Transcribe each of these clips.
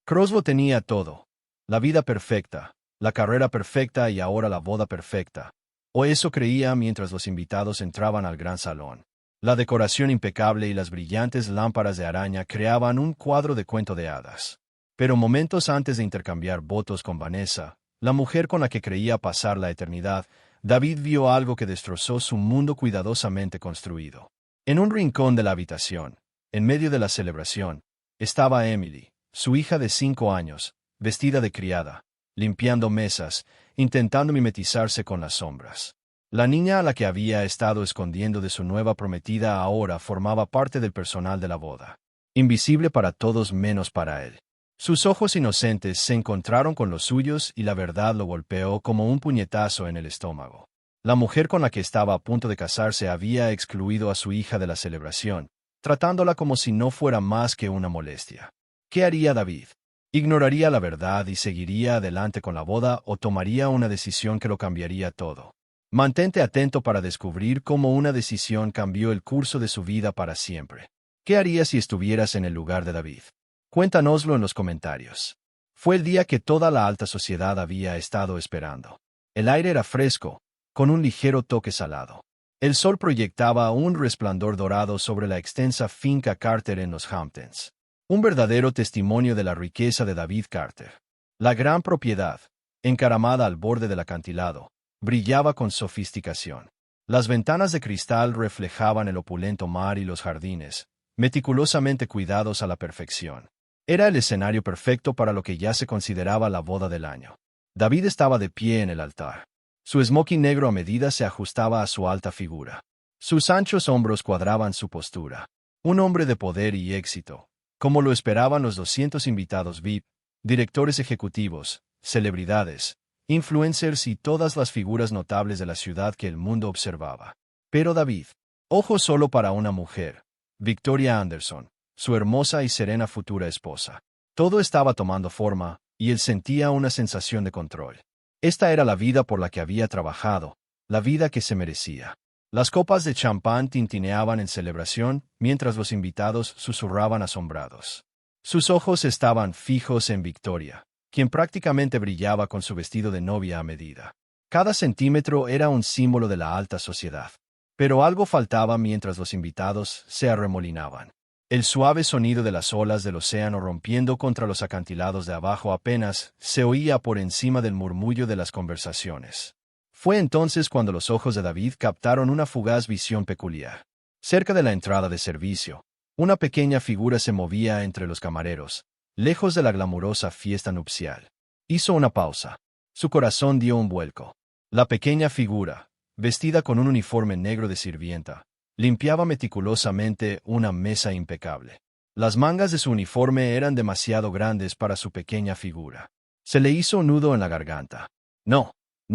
Crosbo tenía todo. La vida perfecta, la carrera perfecta y ahora la boda perfecta. O eso creía mientras los invitados entraban al gran salón. La decoración impecable y las brillantes lámparas de araña creaban un cuadro de cuento de hadas. Pero momentos antes de intercambiar votos con Vanessa, la mujer con la que creía pasar la eternidad, David vio algo que destrozó su mundo cuidadosamente construido. En un rincón de la habitación, en medio de la celebración, estaba Emily, su hija de 5 años, vestida de criada, limpiando mesas, intentando mimetizarse con las sombras. La niña a la que había estado escondiendo de su nueva prometida ahora formaba parte del personal de la boda, invisible para todos menos para él. Sus ojos inocentes se encontraron con los suyos y la verdad lo golpeó como un puñetazo en el estómago. La mujer con la que estaba a punto de casarse había excluido a su hija de la celebración, tratándola como si no fuera más que una molestia. ¿Qué haría David? ¿Ignoraría la verdad y seguiría adelante con la boda o tomaría una decisión que lo cambiaría todo? Mantente atento para descubrir cómo una decisión cambió el curso de su vida para siempre. ¿Qué harías si estuvieras en el lugar de David? Cuéntanoslo en los comentarios. Fue el día que toda la alta sociedad había estado esperando. El aire era fresco, con un ligero toque salado. El sol proyectaba un resplandor dorado sobre la extensa finca Carter en los Hamptons. Un verdadero testimonio de la riqueza de David Carter. La gran propiedad, encaramada al borde del acantilado, brillaba con sofisticación. Las ventanas de cristal reflejaban el opulento mar y los jardines, meticulosamente cuidados a la perfección. Era el escenario perfecto para lo que ya se consideraba la boda del año. David estaba de pie en el altar. Su smoking negro a medida se ajustaba a su alta figura. Sus anchos hombros cuadraban su postura. Un hombre de poder y éxito, como lo esperaban los 200 invitados VIP, directores ejecutivos, celebridades, influencers y todas las figuras notables de la ciudad que el mundo observaba. Pero David, ojo solo para una mujer, Victoria Anderson, su hermosa y serena futura esposa. Todo estaba tomando forma, y él sentía una sensación de control. Esta era la vida por la que había trabajado, la vida que se merecía. Las copas de champán tintineaban en celebración, mientras los invitados susurraban asombrados. Sus ojos estaban fijos en Victoria, quien prácticamente brillaba con su vestido de novia a medida. Cada centímetro era un símbolo de la alta sociedad. Pero algo faltaba mientras los invitados se arremolinaban. El suave sonido de las olas del océano rompiendo contra los acantilados de abajo apenas se oía por encima del murmullo de las conversaciones. Fue entonces cuando los ojos de David captaron una fugaz visión peculiar. Cerca de la entrada de servicio, una pequeña figura se movía entre los camareros, lejos de la glamurosa fiesta nupcial. Hizo una pausa. Su corazón dio un vuelco. La pequeña figura, vestida con un uniforme negro de sirvienta, limpiaba meticulosamente una mesa impecable. Las mangas de su uniforme eran demasiado grandes para su pequeña figura. Se le hizo un nudo en la garganta. No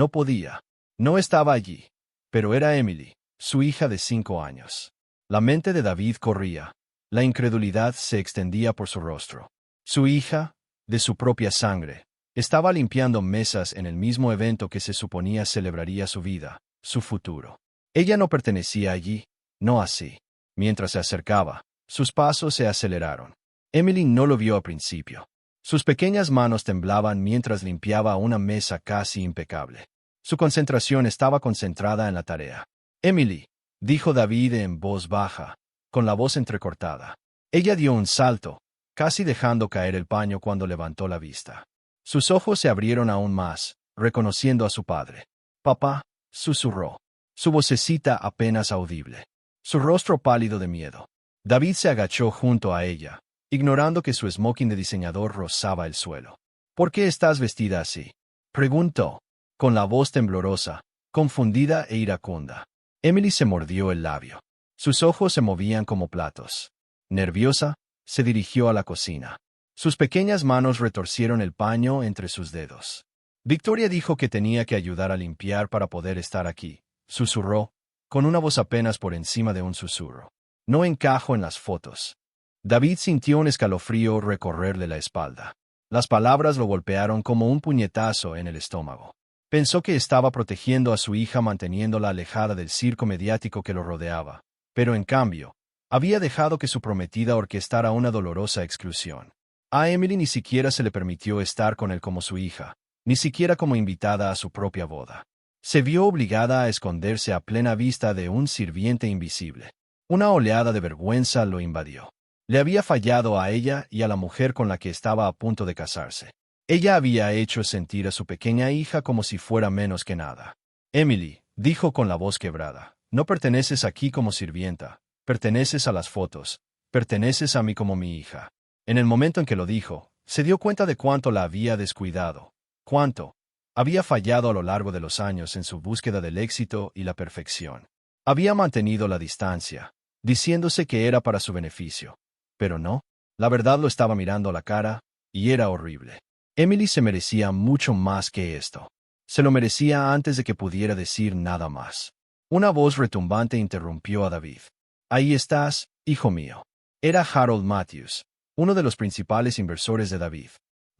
podía. No estaba allí. Pero era Emily, su hija de 5 años. La mente de David corría. La incredulidad se extendía por su rostro. Su hija, de su propia sangre, estaba limpiando mesas en el mismo evento que se suponía celebraría su vida, su futuro. Ella no pertenecía allí. No así. Mientras se acercaba, sus pasos se aceleraron. Emily no lo vio al principio. Sus pequeñas manos temblaban mientras limpiaba una mesa casi impecable. Su concentración estaba concentrada en la tarea. Emily, dijo David en voz baja, con la voz entrecortada. Ella dio un salto, casi dejando caer el paño cuando levantó la vista. Sus ojos se abrieron aún más, reconociendo a su padre. «Papá», susurró. Su vocecita apenas audible. Su rostro pálido de miedo. David se agachó junto a ella, ignorando que su smoking de diseñador rozaba el suelo. «¿Por qué estás vestida así?», preguntó, con la voz temblorosa, confundida e iracunda. Emily se mordió el labio. Sus ojos se movían como platos. Nerviosa, se dirigió a la cocina. Sus pequeñas manos retorcieron el paño entre sus dedos. Victoria dijo que tenía que ayudar a limpiar para poder estar aquí, susurró, con una voz apenas por encima de un susurro. No encajo en las fotos. David sintió un escalofrío recorrerle la espalda. Las palabras lo golpearon como un puñetazo en el estómago. Pensó que estaba protegiendo a su hija manteniéndola alejada del circo mediático que lo rodeaba, pero en cambio, había dejado que su prometida orquestara una dolorosa exclusión. A Emily ni siquiera se le permitió estar con él como su hija, ni siquiera como invitada a su propia boda. Se vio obligada a esconderse a plena vista de un sirviente invisible. Una oleada de vergüenza lo invadió. Le había fallado a ella y a la mujer con la que estaba a punto de casarse. Ella había hecho sentir a su pequeña hija como si fuera menos que nada. Emily, dijo con la voz quebrada, no perteneces aquí como sirvienta, perteneces a las fotos, perteneces a mí como mi hija. En el momento en que lo dijo, se dio cuenta de cuánto la había descuidado, cuánto había fallado a lo largo de los años en su búsqueda del éxito y la perfección. Había mantenido la distancia, diciéndose que era para su beneficio. Pero no, la verdad lo estaba mirando a la cara, y era horrible. Emily se merecía mucho más que esto. Se lo merecía antes de que pudiera decir nada más. Una voz retumbante interrumpió a David. Ahí estás, hijo mío. Era Harold Matthews, uno de los principales inversores de David.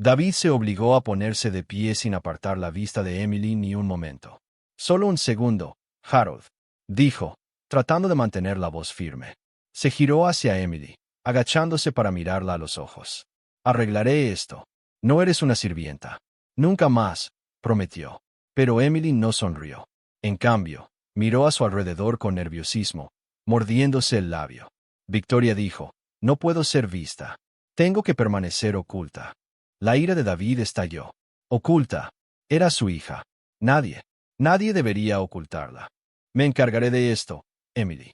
David se obligó a ponerse de pie sin apartar la vista de Emily ni un momento. Solo un segundo, Harold, dijo, tratando de mantener la voz firme. Se giró hacia Emily, agachándose para mirarla a los ojos. Arreglaré esto. No eres una sirvienta. Nunca más, prometió. Pero Emily no sonrió. En cambio, miró a su alrededor con nerviosismo, mordiéndose el labio. Victoria dijo, no puedo ser vista. Tengo que permanecer oculta. La ira de David estalló. Oculta. Era su hija. Nadie debería ocultarla. Me encargaré de esto, Emily,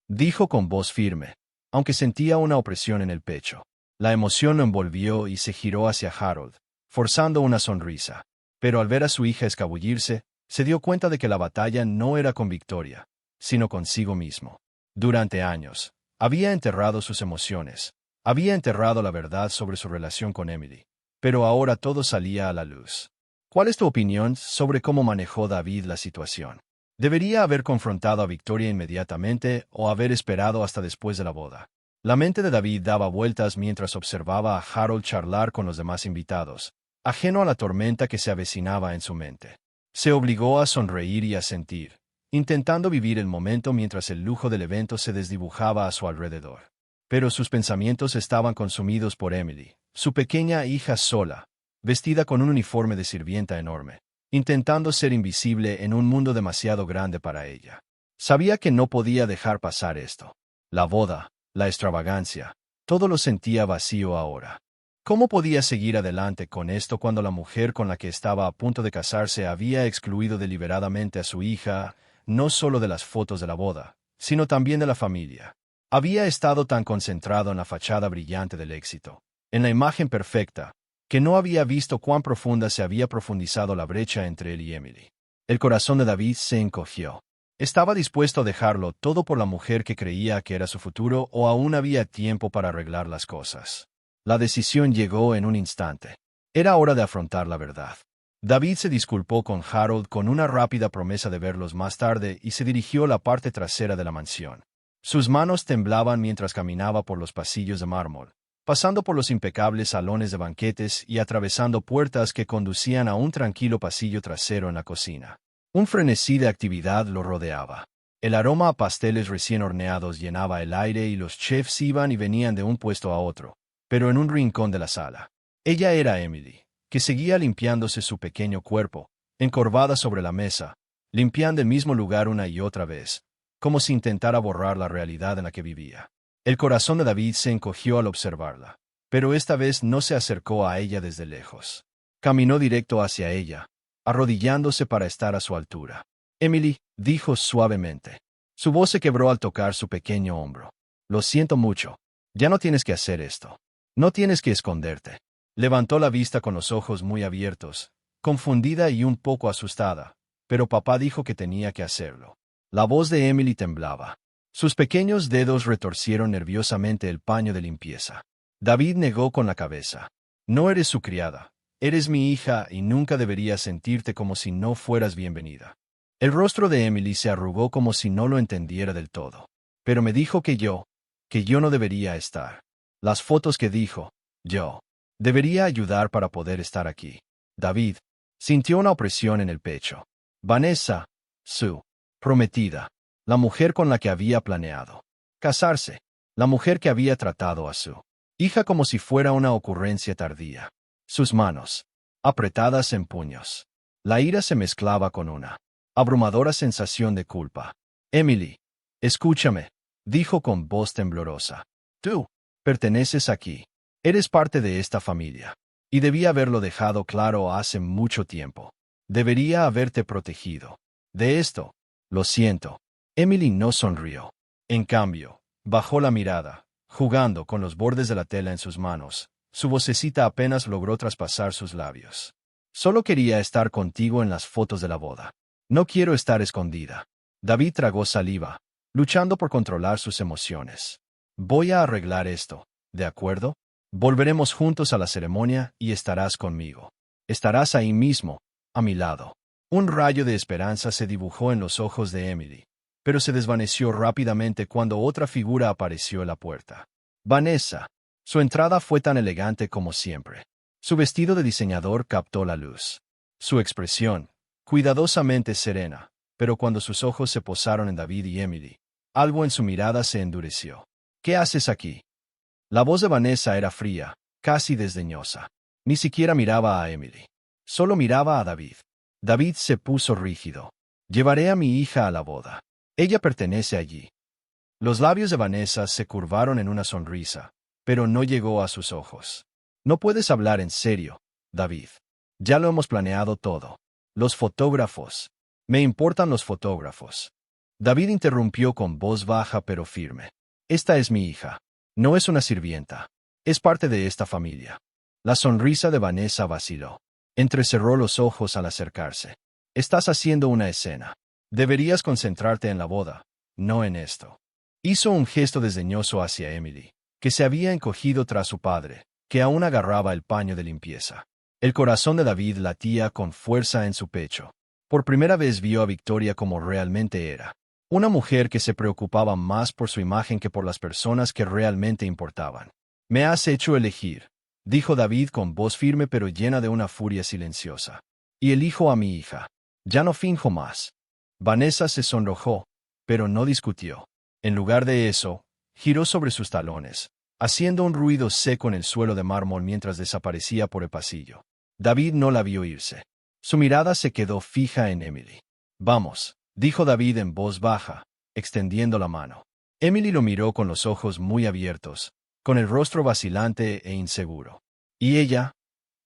dijo con voz firme, aunque sentía una opresión en el pecho. La emoción lo envolvió y se giró hacia Harold, forzando una sonrisa. Pero al ver a su hija escabullirse, se dio cuenta de que la batalla no era con Victoria, sino consigo mismo. Durante años, había enterrado sus emociones, había enterrado la verdad sobre su relación con Emily. Pero ahora todo salía a la luz. ¿Cuál es tu opinión sobre cómo manejó David la situación? ¿Debería haber confrontado a Victoria inmediatamente o haber esperado hasta después de la boda? La mente de David daba vueltas mientras observaba a Harold charlar con los demás invitados, ajeno a la tormenta que se avecinaba en su mente. Se obligó a sonreír y a sentir, intentando vivir el momento mientras el lujo del evento se desdibujaba a su alrededor. Pero sus pensamientos estaban consumidos por Emily, su pequeña hija sola, vestida con un uniforme de sirvienta enorme, intentando ser invisible en un mundo demasiado grande para ella. Sabía que no podía dejar pasar esto. La boda, la extravagancia, todo lo sentía vacío ahora. ¿Cómo podía seguir adelante con esto cuando la mujer con la que estaba a punto de casarse había excluido deliberadamente a su hija, no solo de las fotos de la boda, sino también de la familia? Había estado tan concentrado en la fachada brillante del éxito, en la imagen perfecta, que no había visto cuán profunda se había profundizado la brecha entre él y Emily. El corazón de David se encogió. ¿Estaba dispuesto a dejarlo todo por la mujer que creía que era su futuro o aún había tiempo para arreglar las cosas? La decisión llegó en un instante. Era hora de afrontar la verdad. David se disculpó con Harold con una rápida promesa de verlos más tarde y se dirigió a la parte trasera de la mansión. Sus manos temblaban mientras caminaba por los pasillos de mármol, pasando por los impecables salones de banquetes y atravesando puertas que conducían a un tranquilo pasillo trasero en la cocina. Un frenesí de actividad lo rodeaba. El aroma a pasteles recién horneados llenaba el aire y los chefs iban y venían de un puesto a otro, pero en un rincón de la sala. Ella era Emily, que seguía limpiándose su pequeño cuerpo, encorvada sobre la mesa, limpiando el mismo lugar una y otra vez, como si intentara borrar la realidad en la que vivía. El corazón de David se encogió al observarla, pero esta vez no se acercó a ella desde lejos. Caminó directo hacia ella, arrodillándose para estar a su altura. Emily, dijo suavemente. Su voz se quebró al tocar su pequeño hombro. Lo siento mucho. Ya no tienes que hacer esto. No tienes que esconderte. Levantó la vista con los ojos muy abiertos, confundida y un poco asustada, pero papá dijo que tenía que hacerlo. La voz de Emily temblaba. Sus pequeños dedos retorcieron nerviosamente el paño de limpieza. David negó con la cabeza. No eres su criada. Eres mi hija y nunca deberías sentirte como si no fueras bienvenida. El rostro de Emily se arrugó como si no lo entendiera del todo. Pero me dijo que yo no debería estar. Las fotos que dijo, yo debería ayudar para poder estar aquí. David sintió una opresión en el pecho. Vanessa, su prometida, la mujer con la que había planeado casarse, la mujer que había tratado a su hija como si fuera una ocurrencia tardía. Sus manos, apretadas en puños. La ira se mezclaba con una abrumadora sensación de culpa. Emily, escúchame, dijo con voz temblorosa. Tú perteneces aquí. Eres parte de esta familia. Y debía haberlo dejado claro hace mucho tiempo. Debería haberte protegido. De esto, lo siento. Emily no sonrió. En cambio, bajó la mirada, jugando con los bordes de la tela en sus manos. Su vocecita apenas logró traspasar sus labios. Solo quería estar contigo en las fotos de la boda. No quiero estar escondida. David tragó saliva, luchando por controlar sus emociones. Voy a arreglar esto, ¿de acuerdo? Volveremos juntos a la ceremonia y estarás conmigo. Estarás ahí mismo, a mi lado. Un rayo de esperanza se dibujó en los ojos de Emily, pero se desvaneció rápidamente cuando otra figura apareció en la puerta. Vanessa. Su entrada fue tan elegante como siempre. Su vestido de diseñador captó la luz. Su expresión, cuidadosamente serena, pero cuando sus ojos se posaron en David y Emily, algo en su mirada se endureció. ¿Qué haces aquí? La voz de Vanessa era fría, casi desdeñosa. Ni siquiera miraba a Emily. Solo miraba a David. David se puso rígido. Llevaré a mi hija a la boda. Ella pertenece allí. Los labios de Vanessa se curvaron en una sonrisa, pero no llegó a sus ojos. No puedes hablar en serio, David. Ya lo hemos planeado todo. Los fotógrafos. Me importan los fotógrafos. David interrumpió con voz baja pero firme. Esta es mi hija. No es una sirvienta. Es parte de esta familia. La sonrisa de Vanessa vaciló. Entrecerró los ojos al acercarse. Estás haciendo una escena. Deberías concentrarte en la boda, no en esto. Hizo un gesto desdeñoso hacia Emily, que se había encogido tras su padre, que aún agarraba el paño de limpieza. El corazón de David latía con fuerza en su pecho. Por primera vez vio a Victoria como realmente era. Una mujer que se preocupaba más por su imagen que por las personas que realmente importaban. Me has hecho elegir, dijo David con voz firme pero llena de una furia silenciosa. Y elijo a mi hija. Ya no finjo más. Vanessa se sonrojó, pero no discutió. En lugar de eso, giró sobre sus talones, haciendo un ruido seco en el suelo de mármol mientras desaparecía por el pasillo. David no la vio irse. Su mirada se quedó fija en Emily. Vamos, dijo David en voz baja, extendiendo la mano. Emily lo miró con los ojos muy abiertos, con el rostro vacilante e inseguro. ¿Y ella?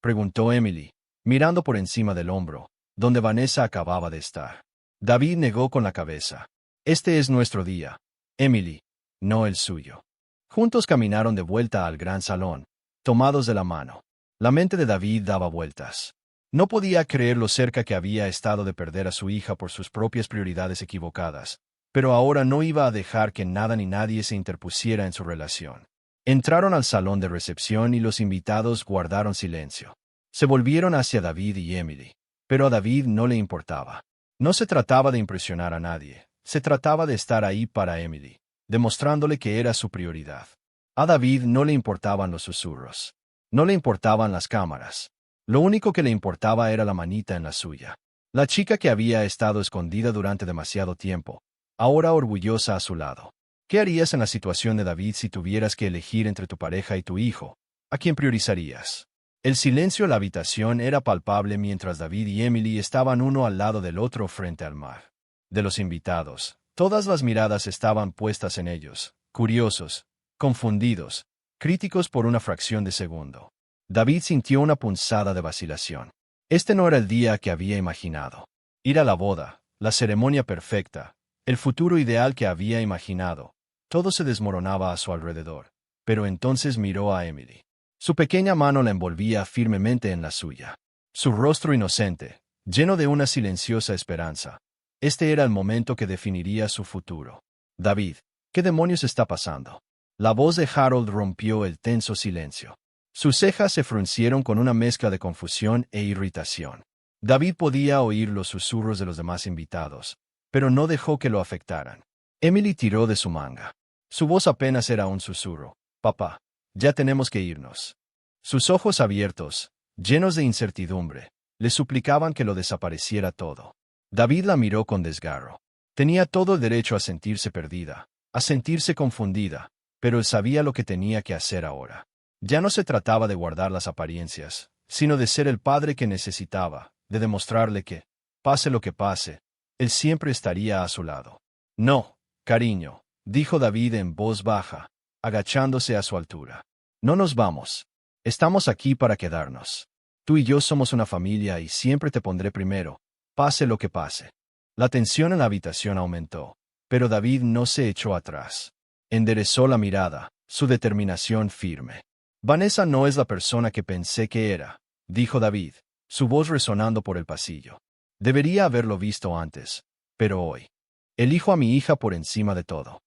Preguntó Emily, mirando por encima del hombro, donde Vanessa acababa de estar. David negó con la cabeza. Este es nuestro día, Emily, no el suyo. Juntos caminaron de vuelta al gran salón, tomados de la mano. La mente de David daba vueltas. No podía creer lo cerca que había estado de perder a su hija por sus propias prioridades equivocadas, pero ahora no iba a dejar que nada ni nadie se interpusiera en su relación. Entraron al salón de recepción y los invitados guardaron silencio. Se volvieron hacia David y Emily, pero a David no le importaba. No se trataba de impresionar a nadie, se trataba de estar ahí para Emily, demostrándole que era su prioridad. A David no le importaban los susurros. No le importaban las cámaras. Lo único que le importaba era la manita en la suya. La chica que había estado escondida durante demasiado tiempo, ahora orgullosa a su lado. ¿Qué harías en la situación de David si tuvieras que elegir entre tu pareja y tu hijo? ¿A quién priorizarías? El silencio en la habitación era palpable mientras David y Emily estaban uno al lado del otro frente al mar. De los invitados, todas las miradas estaban puestas en ellos, curiosos, confundidos, críticos por una fracción de segundo. David sintió una punzada de vacilación. Este no era el día que había imaginado. Ir a la boda, la ceremonia perfecta, el futuro ideal que había imaginado. Todo se desmoronaba a su alrededor. Pero entonces miró a Emily. Su pequeña mano la envolvía firmemente en la suya. Su rostro inocente, lleno de una silenciosa esperanza. Este era el momento que definiría su futuro. David, ¿qué demonios está pasando? La voz de Harold rompió el tenso silencio. Sus cejas se fruncieron con una mezcla de confusión e irritación. David podía oír los susurros de los demás invitados, pero no dejó que lo afectaran. Emily tiró de su manga. Su voz apenas era un susurro. Papá, ya tenemos que irnos. Sus ojos abiertos, llenos de incertidumbre, le suplicaban que lo desapareciera todo. David la miró con desgarro. Tenía todo el derecho a sentirse perdida, a sentirse confundida, pero él sabía lo que tenía que hacer ahora. Ya no se trataba de guardar las apariencias, sino de ser el padre que necesitaba, de demostrarle que, pase lo que pase, él siempre estaría a su lado. No, cariño, dijo David en voz baja, agachándose a su altura. No nos vamos. Estamos aquí para quedarnos. Tú y yo somos una familia y siempre te pondré primero, pase lo que pase. La tensión en la habitación aumentó, pero David no se echó atrás. Enderezó la mirada, su determinación firme. Vanessa no es la persona que pensé que era, dijo David, su voz resonando por el pasillo. Debería haberlo visto antes, pero hoy. Elijo a mi hija por encima de todo.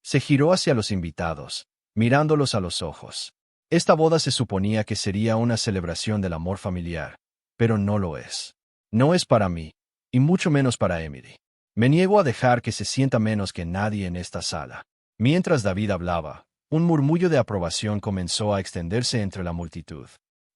Se giró hacia los invitados, mirándolos a los ojos. Esta boda se suponía que sería una celebración del amor familiar, pero no lo es. No es para mí, y mucho menos para Emily. Me niego a dejar que se sienta menos que nadie en esta sala. Mientras David hablaba, un murmullo de aprobación comenzó a extenderse entre la multitud.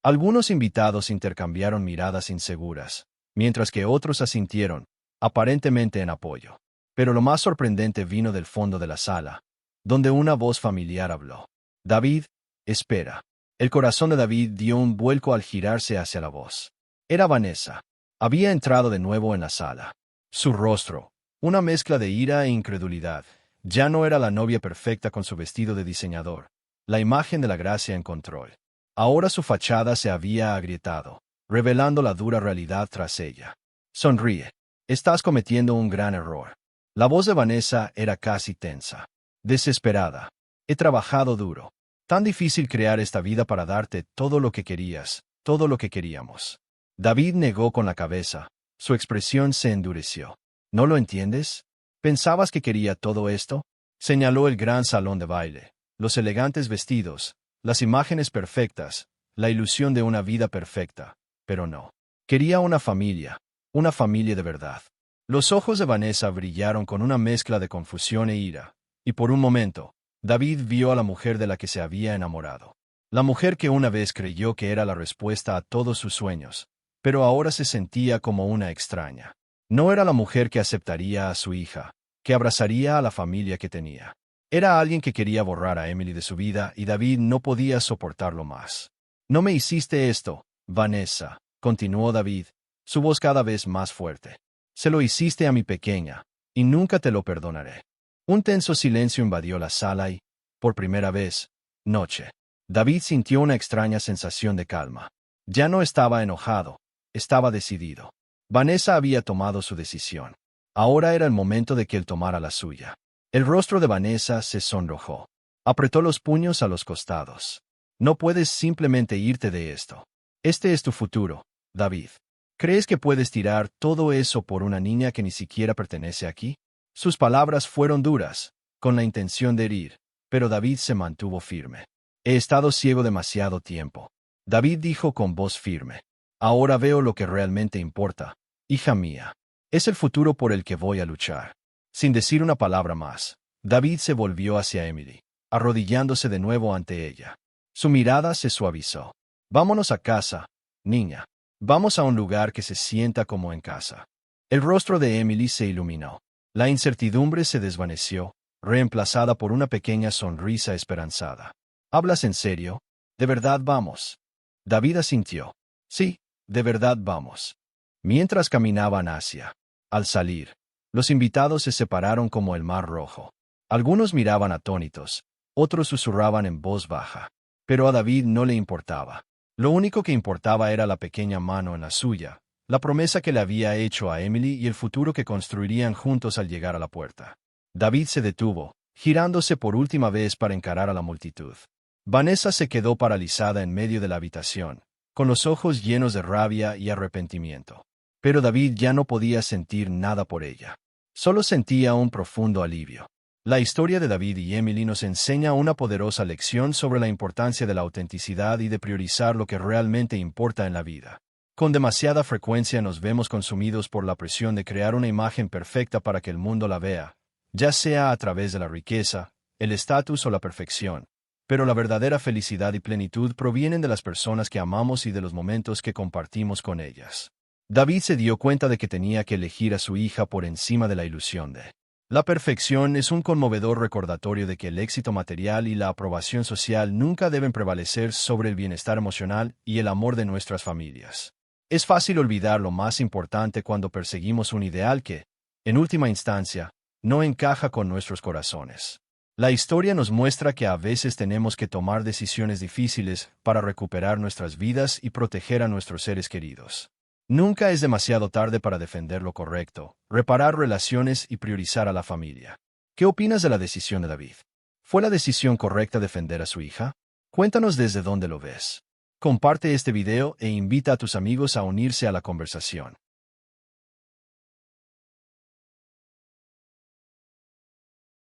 Algunos invitados intercambiaron miradas inseguras, mientras que otros asintieron, aparentemente en apoyo. Pero lo más sorprendente vino del fondo de la sala, donde una voz familiar habló. David, espera. El corazón de David dio un vuelco al girarse hacia la voz. Era Vanessa. Había entrado de nuevo en la sala. Su rostro, una mezcla de ira e incredulidad, ya no era la novia perfecta con su vestido de diseñador, la imagen de la gracia en control. Ahora su fachada se había agrietado, revelando la dura realidad tras ella. Sonríe. Estás cometiendo un gran error. La voz de Vanessa era casi tensa. Desesperada. He trabajado duro. Tan difícil crear esta vida para darte todo lo que querías, todo lo que queríamos. David negó con la cabeza. Su expresión se endureció. ¿No lo entiendes? ¿Pensabas que quería todo esto? Señaló el gran salón de baile, los elegantes vestidos, las imágenes perfectas, la ilusión de una vida perfecta. Pero no. Quería una familia de verdad. Los ojos de Vanessa brillaron con una mezcla de confusión e ira, y por un momento, David vio a la mujer de la que se había enamorado. La mujer que una vez creyó que era la respuesta a todos sus sueños, pero ahora se sentía como una extraña. No era la mujer que aceptaría a su hija, que abrazaría a la familia que tenía. Era alguien que quería borrar a Emily de su vida y David no podía soportarlo más. No me hiciste esto, Vanessa, continuó David, su voz cada vez más fuerte. Se lo hiciste a mi pequeña, y nunca te lo perdonaré. Un tenso silencio invadió la sala y, por primera vez, noche. David sintió una extraña sensación de calma. Ya no estaba enojado, estaba decidido. Vanessa había tomado su decisión. Ahora era el momento de que él tomara la suya. El rostro de Vanessa se sonrojó. Apretó los puños a los costados. No puedes simplemente irte de esto. Este es tu futuro, David. ¿Crees que puedes tirar todo eso por una niña que ni siquiera pertenece aquí? Sus palabras fueron duras, con la intención de herir, pero David se mantuvo firme. He estado ciego demasiado tiempo. David dijo con voz firme. Ahora veo lo que realmente importa, hija mía. Es el futuro por el que voy a luchar. Sin decir una palabra más, David se volvió hacia Emily, arrodillándose de nuevo ante ella. Su mirada se suavizó. Vámonos a casa, niña. Vamos a un lugar que se sienta como en casa. El rostro de Emily se iluminó. La incertidumbre se desvaneció, reemplazada por una pequeña sonrisa esperanzada. ¿Hablas en serio? ¿De verdad vamos? David asintió. Sí, de verdad vamos. Mientras caminaban hacia. Al salir, los invitados se separaron como el mar rojo. Algunos miraban atónitos, otros susurraban en voz baja. Pero a David no le importaba. Lo único que importaba era la pequeña mano en la suya, la promesa que le había hecho a Emily y el futuro que construirían juntos al llegar a la puerta. David se detuvo, girándose por última vez para encarar a la multitud. Vanessa se quedó paralizada en medio de la habitación, con los ojos llenos de rabia y arrepentimiento. Pero David ya no podía sentir nada por ella. Solo sentía un profundo alivio. La historia de David y Emily nos enseña una poderosa lección sobre la importancia de la autenticidad y de priorizar lo que realmente importa en la vida. Con demasiada frecuencia nos vemos consumidos por la presión de crear una imagen perfecta para que el mundo la vea, ya sea a través de la riqueza, el estatus o la perfección. Pero la verdadera felicidad y plenitud provienen de las personas que amamos y de los momentos que compartimos con ellas. David se dio cuenta de que tenía que elegir a su hija por encima de la ilusión de La perfección es un conmovedor recordatorio de que el éxito material y la aprobación social nunca deben prevalecer sobre el bienestar emocional y el amor de nuestras familias. Es fácil olvidar lo más importante cuando perseguimos un ideal que, en última instancia, no encaja con nuestros corazones. La historia nos muestra que a veces tenemos que tomar decisiones difíciles para recuperar nuestras vidas y proteger a nuestros seres queridos. Nunca es demasiado tarde para defender lo correcto, reparar relaciones y priorizar a la familia. ¿Qué opinas de la decisión de David? ¿Fue la decisión correcta defender a su hija? Cuéntanos desde dónde lo ves. Comparte este video e invita a tus amigos a unirse a la conversación.